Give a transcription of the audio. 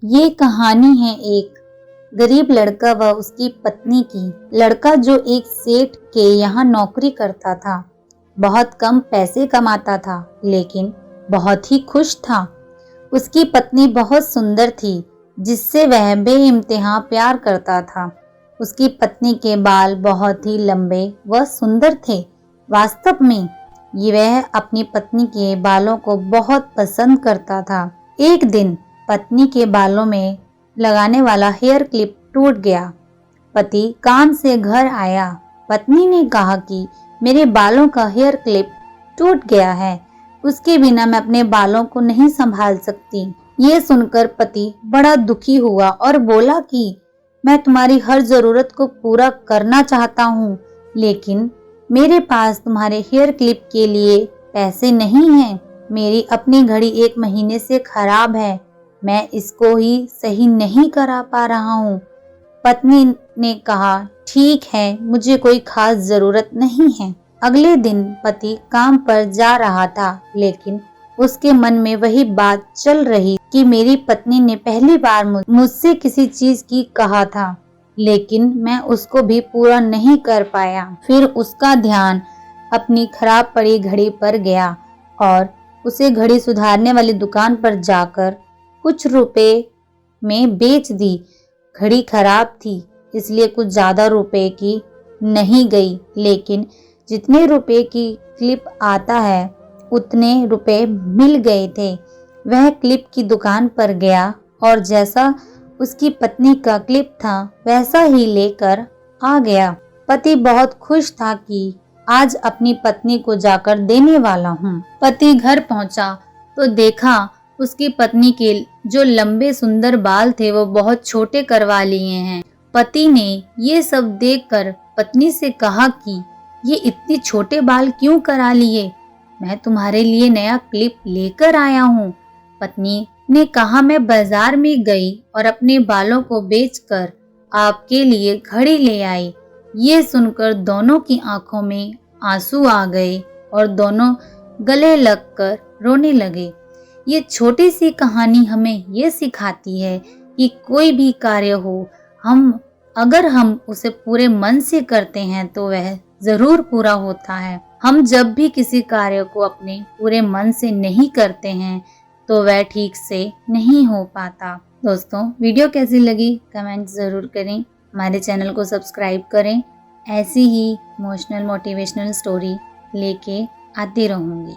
ये कहानी है एक गरीब लड़का व उसकी पत्नी की। लड़का जो एक सेठ के यहाँ नौकरी करता था, बहुत कम पैसे कमाता था, लेकिन बहुत ही खुश था। उसकी पत्नी बहुत सुंदर थी, जिससे वह बेइंतहा प्यार करता था। उसकी पत्नी के बाल बहुत ही लंबे व सुंदर थे। वास्तव में वह अपनी पत्नी के बालों को बहुत पसंद करता था। एक दिन पत्नी के बालों में लगाने वाला हेयर क्लिप टूट गया। पति काम से घर आया। पत्नी ने कहा कि मेरे बालों का हेयर क्लिप टूट गया है, उसके बिना मैं अपने बालों को नहीं संभाल सकती। ये सुनकर पति बड़ा दुखी हुआ और बोला कि मैं तुम्हारी हर जरूरत को पूरा करना चाहता हूँ, लेकिन मेरे पास तुम्हारे हेयर क्लिप के लिए पैसे नहीं हैं। मेरी अपनी घड़ी 1 महीने से खराब है, मैं इसको ही सही नहीं करा पा रहा हूँ। पत्नी ने कहा, ठीक है, मुझे कोई खास जरूरत नहीं है। अगले दिन पति काम पर जा रहा था, लेकिन उसके मन में वही बात चल रही कि मेरी पत्नी ने पहली बार मुझसे किसी चीज की कहा था, लेकिन मैं उसको भी पूरा नहीं कर पाया। फिर उसका ध्यान अपनी खराब पड़ी घड़ी पर गया और उसे घड़ी सुधारने वाली दुकान पर जाकर कुछ रुपए में बेच दी। घड़ी खराब थी, इसलिए कुछ ज्यादा रुपए की नहीं गई, लेकिन जितने रुपए की क्लिप आता है उतने रुपए मिल गए थे। वह क्लिप की दुकान पर गया और जैसा उसकी पत्नी का क्लिप था वैसा ही लेकर आ गया। पति बहुत खुश था कि आज अपनी पत्नी को जाकर देने वाला हूँ। पति घर पहुंचा तो देखा उसकी पत्नी के जो लंबे सुंदर बाल थे वो बहुत छोटे करवा लिए हैं। पति ने ये सब देखकर पत्नी से कहा कि ये इतने छोटे बाल क्यों करा लिए? मैं तुम्हारे लिए नया क्लिप लेकर आया हूँ। पत्नी ने कहा, मैं बाजार में गई और अपने बालों को बेचकर आपके लिए घड़ी ले आई। ये सुनकर दोनों की आंखों में आंसू आ गए और दोनों गले लगकर रोने लगे। ये छोटी सी कहानी हमें ये सिखाती है कि कोई भी कार्य हो, अगर हम उसे पूरे मन से करते हैं तो वह जरूर पूरा होता है। हम जब भी किसी कार्य को अपने पूरे मन से नहीं करते हैं तो वह ठीक से नहीं हो पाता। दोस्तों, वीडियो कैसी लगी कमेंट जरूर करें। हमारे चैनल को सब्सक्राइब करें। ऐसी ही इमोशनल मोटिवेशनल स्टोरी लेके आती रहूंगी।